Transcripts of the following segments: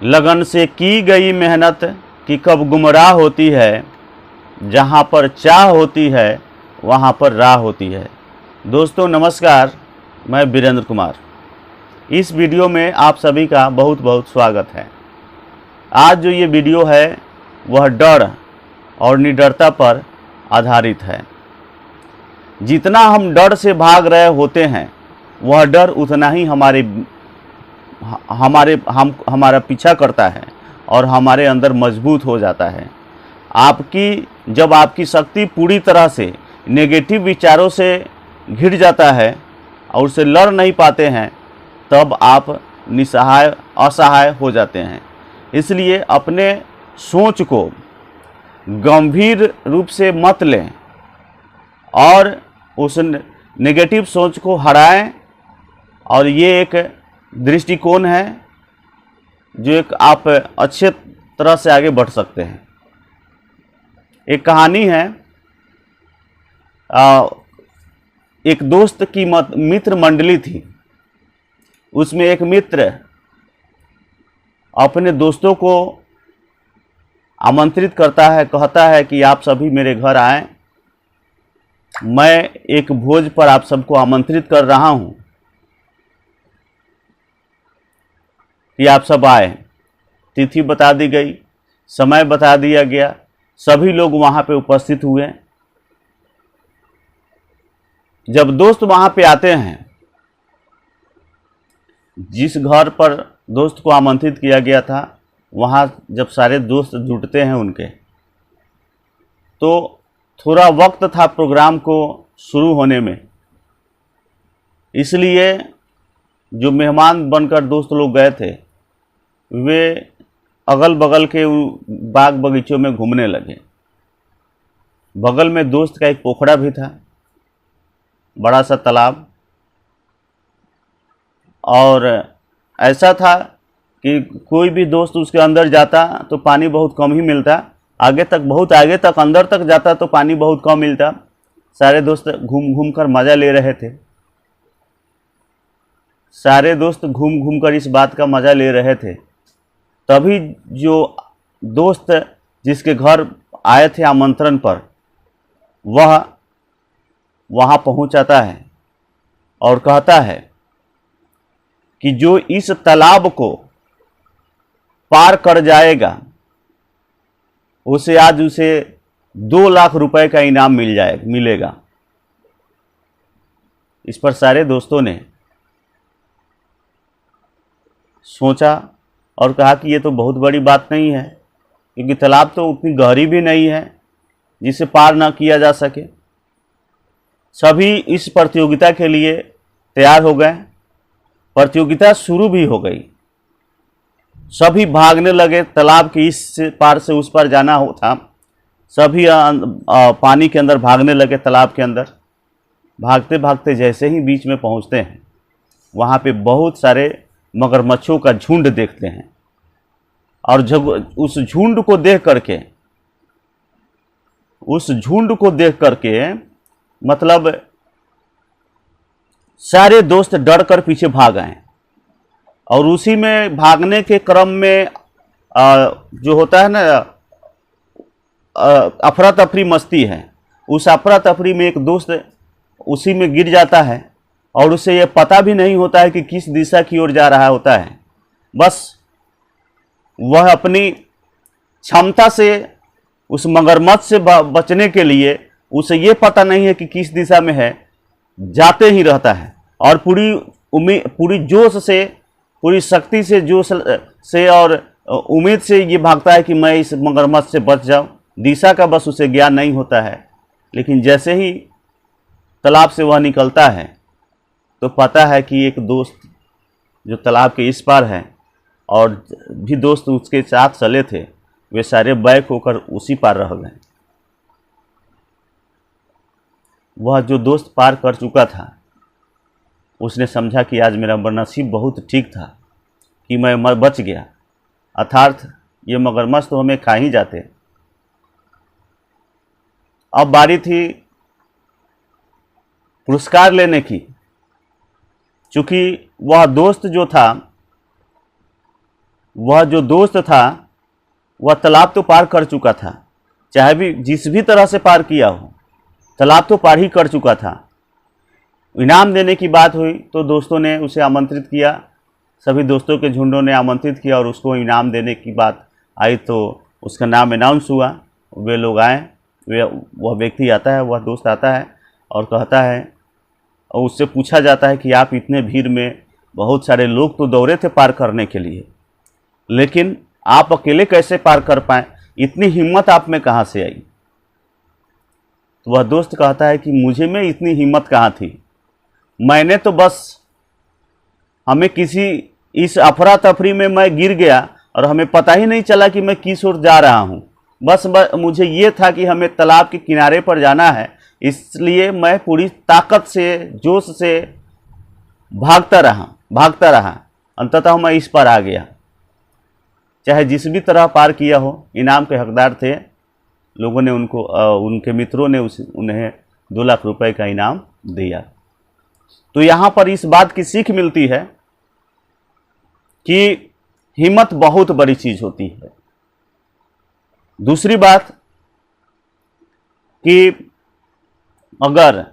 लगन से की गई मेहनत कि कब गुमराह होती है, जहाँ पर चाह होती है वहाँ पर राह होती है। दोस्तों नमस्कार, मैं वीरेंद्र कुमार। इस वीडियो में आप सभी का बहुत बहुत स्वागत है। आज जो ये वीडियो है वह डर और निडरता पर आधारित है। जितना हम डर से भाग रहे होते हैं वह डर उतना ही हमारा पीछा करता है और हमारे अंदर मजबूत हो जाता है। जब आपकी शक्ति पूरी तरह से नेगेटिव विचारों से घिर जाता है और उससे लड़ नहीं पाते हैं, तब आप निसहाय असहाय हो जाते हैं। इसलिए अपने सोच को गंभीर रूप से मत लें और उस नेगेटिव सोच को हटाएं। और ये एक दृष्टिकोण है जो एक आप अच्छे तरह से आगे बढ़ सकते हैं। एक कहानी है, एक दोस्त की मित्र मंडली थी। उसमें एक मित्र अपने दोस्तों को आमंत्रित करता है, कहता है कि आप सभी मेरे घर आएं, मैं एक भोज पर आप सबको आमंत्रित कर रहा हूं कि आप सब आए। तिथि बता दी गई, समय बता दिया गया, सभी लोग वहां पे उपस्थित हुए। जब दोस्त वहां पे आते हैं, जिस घर पर दोस्त को आमंत्रित किया गया था, वहां जब सारे दोस्त जुटते हैं उनके, तो थोड़ा वक्त था प्रोग्राम को शुरू होने में। इसलिए जो मेहमान बनकर दोस्त लोग गए थे वे अगल बगल के बाग बगीचों में घूमने लगे। बगल में दोस्त का एक पोखरा भी था, बड़ा सा तालाब, और ऐसा था कि कोई भी दोस्त उसके अंदर जाता तो पानी बहुत कम ही मिलता। आगे तक, बहुत आगे तक, अंदर तक जाता तो पानी बहुत कम मिलता। सारे दोस्त घूम घूम कर मज़ा ले रहे थे। सारे दोस्त घूम घूम कर इस बात का मज़ा ले रहे थे। तभी जो दोस्त जिसके घर आए थे आमंत्रण पर, वह वहाँ पहुँच जाता है और कहता है कि जो इस तालाब को पार कर जाएगा उसे 2 लाख रुपए का इनाम मिलेगा। इस पर सारे दोस्तों ने सोचा और कहा कि ये तो बहुत बड़ी बात नहीं है, क्योंकि तालाब तो उतनी गहरी भी नहीं है जिसे पार ना किया जा सके। सभी इस प्रतियोगिता के लिए तैयार हो गए। प्रतियोगिता शुरू भी हो गई। सभी भागने लगे। तालाब के इस पार से उस पार जाना था। सभी पानी के अंदर भागने लगे। तालाब के अंदर भागते भागते जैसे ही बीच में पहुंचते हैं, वहाँ पे बहुत सारे मगरमच्छों का झुंड देखते हैं। और जब उस झुंड को देख करके मतलब सारे दोस्त डर कर पीछे भाग आए। और उसी में भागने के क्रम में जो होता है ना, अफरा तफरी मस्ती है। उस अफरा तफरी में एक दोस्त उसी में गिर जाता है और उसे ये पता भी नहीं होता है कि किस दिशा की ओर जा रहा होता है। बस वह अपनी क्षमता से उस मगरमच्छ से बचने के लिए, उसे ये पता नहीं है कि किस दिशा में है, जाते ही रहता है। और पूरी जोश से, पूरी शक्ति से, जोश से और उम्मीद से ये भागता है कि मैं इस मगरमच्छ से बच जाऊं। दिशा का बस उसे ज्ञान नहीं होता है। लेकिन जैसे ही तालाब से वह निकलता है तो पता है कि एक दोस्त जो तालाब के इस पार है और भी दोस्त उसके साथ चले थे, वे सारे बैक होकर उसी पार रह गए। वह जो दोस्त पार कर चुका था, उसने समझा कि आज मेरा नसीब बहुत ठीक था कि मैं बच गया, अर्थात ये मगरमच्छ तो हमें खा ही जाते। अब बारी थी पुरस्कार लेने की। चूंकि वह दोस्त जो था वह जो दोस्त था वह तालाब तो पार कर चुका था, चाहे भी जिस भी तरह से पार किया हो, तालाब तो पार ही कर चुका था। इनाम देने की बात हुई तो दोस्तों ने उसे आमंत्रित किया, सभी दोस्तों के झुंडों ने आमंत्रित किया और उसको इनाम देने की बात आई तो उसका नाम अनाउंस हुआ। वे लोग आए, वह व्यक्ति आता है, वह दोस्त आता है और कहता है, और उससे पूछा जाता है कि आप इतने भीड़ में, बहुत सारे लोग तो दौड़े थे पार करने के लिए, लेकिन आप अकेले कैसे पार कर पाए, इतनी हिम्मत आप में कहाँ से आई? तो वह दोस्त कहता है कि मुझे में इतनी हिम्मत कहाँ थी, मैंने तो बस, हमें किसी इस अफरा तफरी में मैं गिर गया और हमें पता ही नहीं चला कि मैं किस ओर जा रहा हूँ। बस मुझे ये था कि हमें तालाब के किनारे पर जाना है, इसलिए मैं पूरी ताकत से, जोश से भागता रहा। अंततः मैं इस पर आ गया। चाहे जिस भी तरह पार किया हो, इनाम के हकदार थे लोगों ने, उनके मित्रों ने उन्हें 2 लाख रुपए का इनाम दिया। तो यहाँ पर इस बात की सीख मिलती है कि हिम्मत बहुत बड़ी चीज होती है। दूसरी बात कि अगर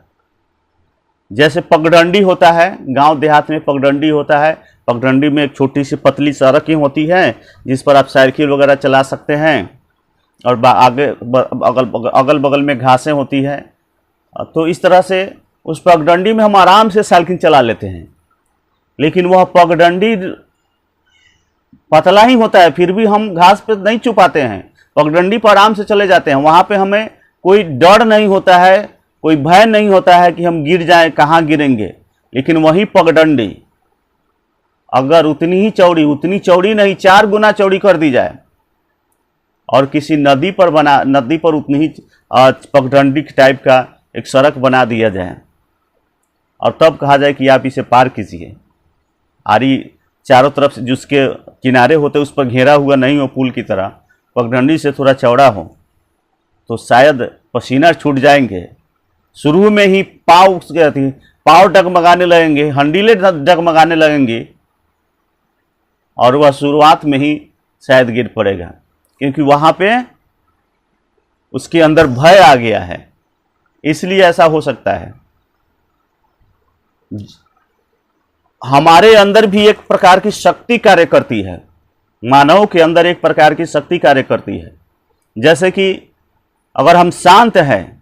जैसे पगडंडी होता है, गांव देहात में पगडंडी होता है, पगडंडी में एक छोटी सी पतली सड़कें होती हैं जिस पर आप साइकिल वगैरह चला सकते हैं और आगे अगल बगल में घासें होती है। तो इस तरह से उस पगडंडी में हम आराम से साइकिल चला लेते हैं, लेकिन वह पगडंडी पतला ही होता है, फिर भी हम घास पे नहीं छुपाते हैं, पगडंडी पर आराम से चले जाते हैं। वहाँ पे हमें कोई डर नहीं होता है, कोई भय नहीं होता है कि हम गिर जाएं, कहाँ गिरेंगे। लेकिन वही पगडंडी अगर उतनी चौड़ी नहीं, 4 गुना चौड़ी कर दी जाए और किसी नदी पर उतनी ही पगडंडी टाइप का एक सड़क बना दिया जाए और तब कहा जाए कि आप इसे पार कीजिए, आरी चारों तरफ से जिसके किनारे होते उस पर घेरा हुआ नहीं हो, पुल की तरह पगडंडी से थोड़ा चौड़ा हो, तो शायद पसीना छूट जाएंगे। शुरू में ही पाँव डगमगाने लगेंगे, हंडीले डगमगाने लगेंगे और वह शुरुआत में ही शायद गिर पड़ेगा, क्योंकि वहाँ पे उसके अंदर भय आ गया है। इसलिए ऐसा हो सकता है। हमारे अंदर भी एक प्रकार की शक्ति कार्य करती है, मानव के अंदर एक प्रकार की शक्ति कार्य करती है। जैसे कि अगर हम शांत हैं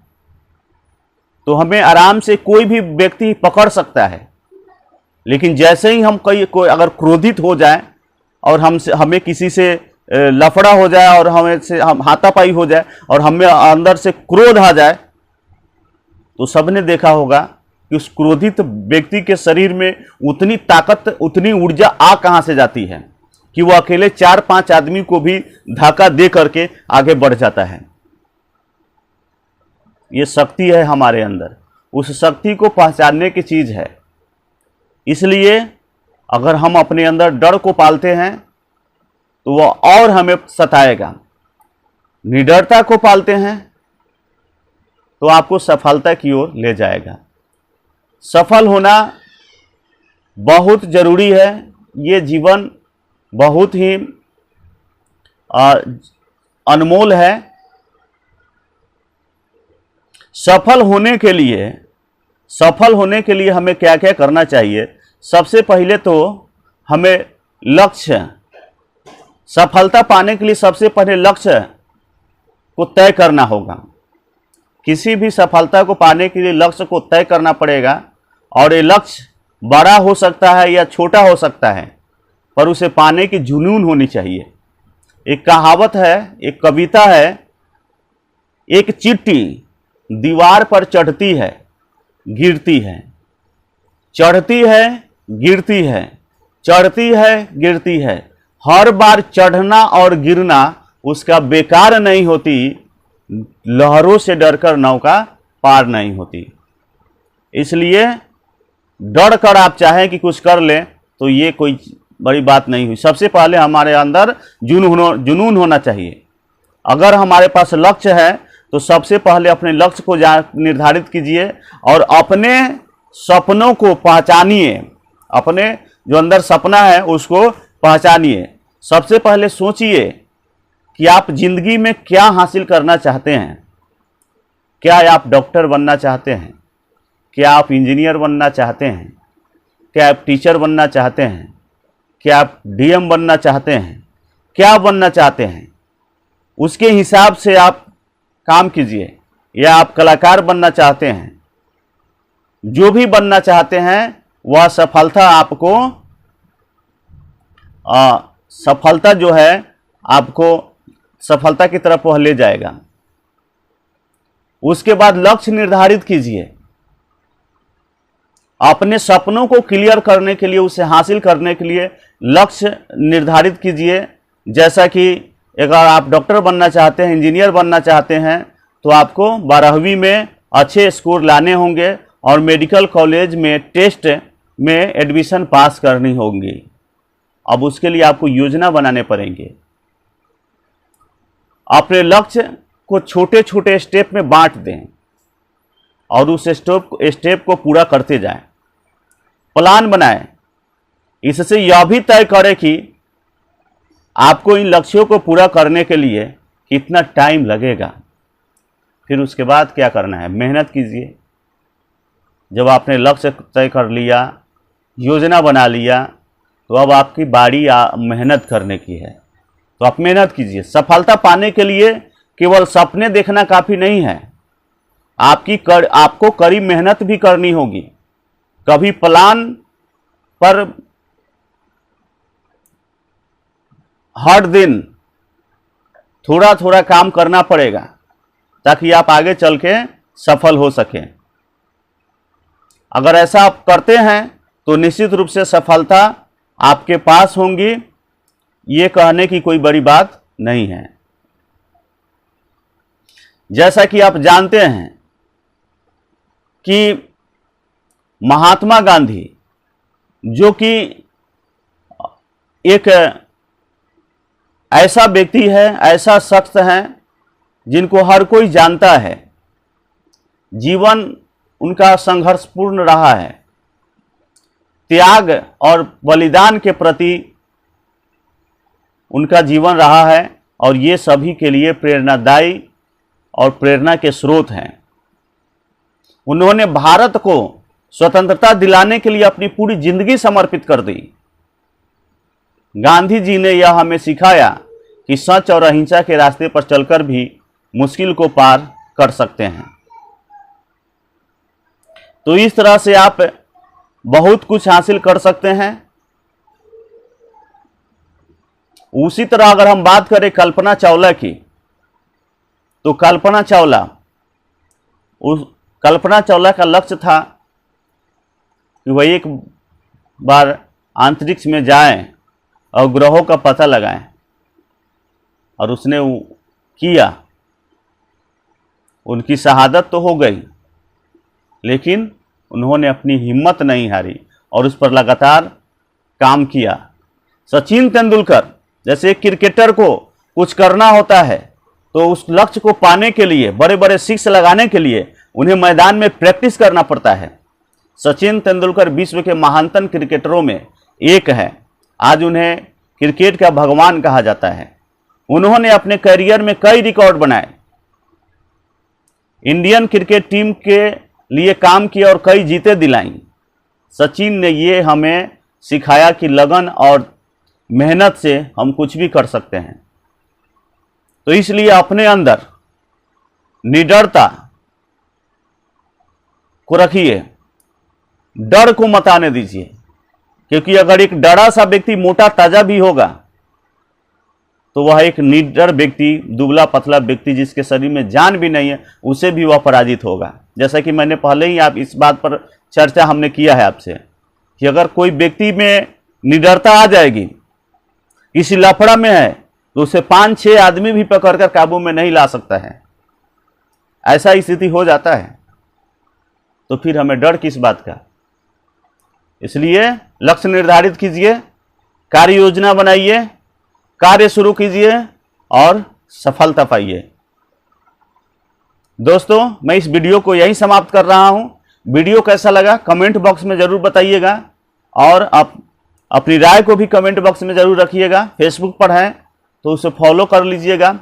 तो हमें आराम से कोई भी व्यक्ति पकड़ सकता है, लेकिन जैसे ही हम कोई अगर क्रोधित हो जाए और हमें किसी से लफड़ा हो जाए और हम हाथापाई हो जाए और हमें अंदर से क्रोध आ जाए, तो सबने देखा होगा कि उस क्रोधित व्यक्ति के शरीर में उतनी ताकत, उतनी ऊर्जा कहां से जाती है कि वो अकेले 4-5 आदमी को भी धक्का दे करके आगे बढ़ जाता है। ये शक्ति है हमारे अंदर, उस शक्ति को पहचानने की चीज है। इसलिए अगर हम अपने अंदर डर को पालते हैं तो वह और हमें सताएगा। निडरता को पालते हैं तो आपको सफलता की ओर ले जाएगा। सफल होना बहुत जरूरी है। ये जीवन बहुत ही अनमोल है। सफल होने के लिए हमें क्या क्या करना चाहिए? सबसे पहले तो हमें लक्ष्य, सफलता पाने के लिए सबसे पहले लक्ष्य को तय करना होगा। किसी भी सफलता को पाने के लिए लक्ष्य को तय करना पड़ेगा, और ये लक्ष्य बड़ा हो सकता है या छोटा हो सकता है, पर उसे पाने की जुनून होनी चाहिए। एक कहावत है, एक कविता है, एक चींटी दीवार पर चढ़ती है, गिरती है, चढ़ती है, गिरती है, चढ़ती है, गिरती है। हर बार चढ़ना और गिरना उसका बेकार नहीं होती, लहरों से डरकर नौका पार नहीं होती। इसलिए डर कर आप चाहें कि कुछ कर लें तो ये कोई बड़ी बात नहीं हुई। सबसे पहले हमारे अंदर जुनून होना चाहिए। अगर हमारे पास लक्ष्य है तो सबसे पहले अपने लक्ष्य को निर्धारित कीजिए और अपने सपनों को पहचानिए। अपने जो अंदर सपना है उसको पहचानिए। सबसे पहले सोचिए कि आप जिंदगी में क्या हासिल करना चाहते हैं। क्या आप डॉक्टर बनना चाहते हैं? क्या आप इंजीनियर बनना चाहते हैं? क्या आप टीचर बनना चाहते हैं? क्या आप डीएम बनना चाहते हैं? क्या बनना चाहते हैं? उसके हिसाब से आप काम कीजिए। या आप कलाकार बनना चाहते हैं? जो भी बनना चाहते हैं वह सफलता आपको सफलता जो है आपको सफलता की तरफ वह ले जाएगा। उसके बाद लक्ष्य निर्धारित कीजिए। अपने सपनों को क्लियर करने के लिए, उसे हासिल करने के लिए लक्ष्य निर्धारित कीजिए। जैसा कि अगर आप डॉक्टर बनना चाहते हैं, इंजीनियर बनना चाहते हैं, तो आपको 12वीं में अच्छे स्कोर लाने होंगे और मेडिकल कॉलेज में टेस्ट में एडमिशन पास करनी होगी। अब उसके लिए आपको योजना बनाने पड़ेंगे। अपने लक्ष्य को छोटे छोटे स्टेप में बांट दें और उस स्टेप को पूरा करते जाएं। प्लान बनाएं। इससे यह भी तय करें कि आपको इन लक्ष्यों को पूरा करने के लिए कितना टाइम लगेगा। फिर उसके बाद क्या करना है? मेहनत कीजिए। जब आपने लक्ष्य तय कर लिया, योजना बना लिया, तो अब आपकी बारी मेहनत करने की है। तो आप मेहनत कीजिए। सफलता पाने के लिए केवल सपने देखना काफ़ी नहीं है, आपको कड़ी मेहनत भी करनी होगी। कभी प्लान पर हर दिन थोड़ा थोड़ा काम करना पड़ेगा ताकि आप आगे चल के सफल हो सकें। अगर ऐसा आप करते हैं तो निश्चित रूप से सफलता आपके पास होंगी। ये कहने की कोई बड़ी बात नहीं है। जैसा कि आप जानते हैं कि महात्मा गांधी, जो कि एक ऐसा व्यक्ति है, ऐसा शख्स है जिनको हर कोई जानता है, जीवन उनका संघर्षपूर्ण रहा है। त्याग और बलिदान के प्रति उनका जीवन रहा है और ये सभी के लिए प्रेरणादायी और प्रेरणा के स्रोत हैं। उन्होंने भारत को स्वतंत्रता दिलाने के लिए अपनी पूरी जिंदगी समर्पित कर दी। गांधी जी ने यह हमें सिखाया कि सच और अहिंसा के रास्ते पर चलकर भी मुश्किल को पार कर सकते हैं। तो इस तरह से आप बहुत कुछ हासिल कर सकते हैं। उसी तरह अगर हम बात करें कल्पना चावला की, तो कल्पना चावला का लक्ष्य था कि वह एक बार अंतरिक्ष में जाएं और ग्रहों का पता लगाएं, और उसने वो किया। उनकी शहादत तो हो गई, लेकिन उन्होंने अपनी हिम्मत नहीं हारी और उस पर लगातार काम किया। सचिन तेंदुलकर जैसे एक क्रिकेटर को कुछ करना होता है तो उस लक्ष्य को पाने के लिए, बड़े बड़े सिक्स लगाने के लिए उन्हें मैदान में प्रैक्टिस करना पड़ता है। सचिन तेंदुलकर विश्व के महानतम क्रिकेटरों में एक है। आज उन्हें क्रिकेट का भगवान कहा जाता है। उन्होंने अपने करियर में कई रिकॉर्ड बनाए, इंडियन क्रिकेट टीम के लिए काम किया और कई जीतें दिलाई। सचिन ने ये हमें सिखाया कि लगन और मेहनत से हम कुछ भी कर सकते हैं। तो इसलिए अपने अंदर निडरता को रखिए, डर को मत आने दीजिए, क्योंकि अगर एक डरा सा व्यक्ति मोटा ताजा भी होगा तो वह एक निडर व्यक्ति, दुबला पतला व्यक्ति जिसके शरीर में जान भी नहीं है, उसे भी वह पराजित होगा। जैसा कि मैंने पहले ही आप इस बात पर चर्चा हमने किया है आपसे कि अगर कोई व्यक्ति में निडरता आ जाएगी, किसी लफड़ा में है, तो उसे 5-6 आदमी भी पकड़कर काबू में नहीं ला सकता है। ऐसा स्थिति हो जाता है। तो फिर हमें डर किस बात का? इसलिए लक्ष्य निर्धारित कीजिए, कार्य योजना बनाइए, कार्य शुरू कीजिए और सफलता पाइए। दोस्तों, मैं इस वीडियो को यहीं समाप्त कर रहा हूं। वीडियो कैसा लगा कमेंट बॉक्स में जरूर बताइएगा और आप अपनी राय को भी कमेंट बॉक्स में ज़रूर रखिएगा। फेसबुक पर हैं तो उसे फॉलो कर लीजिएगा,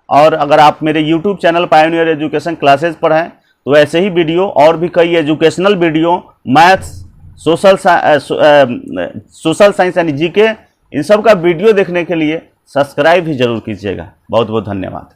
और अगर आप मेरे YouTube channel pioneer education classes पर हैं तो ऐसे ही वीडियो और भी कई educational video, maths, social science यानी जीके, इन सब का वीडियो देखने के लिए सब्सक्राइब भी जरूर कीजिएगा। बहुत बहुत धन्यवाद।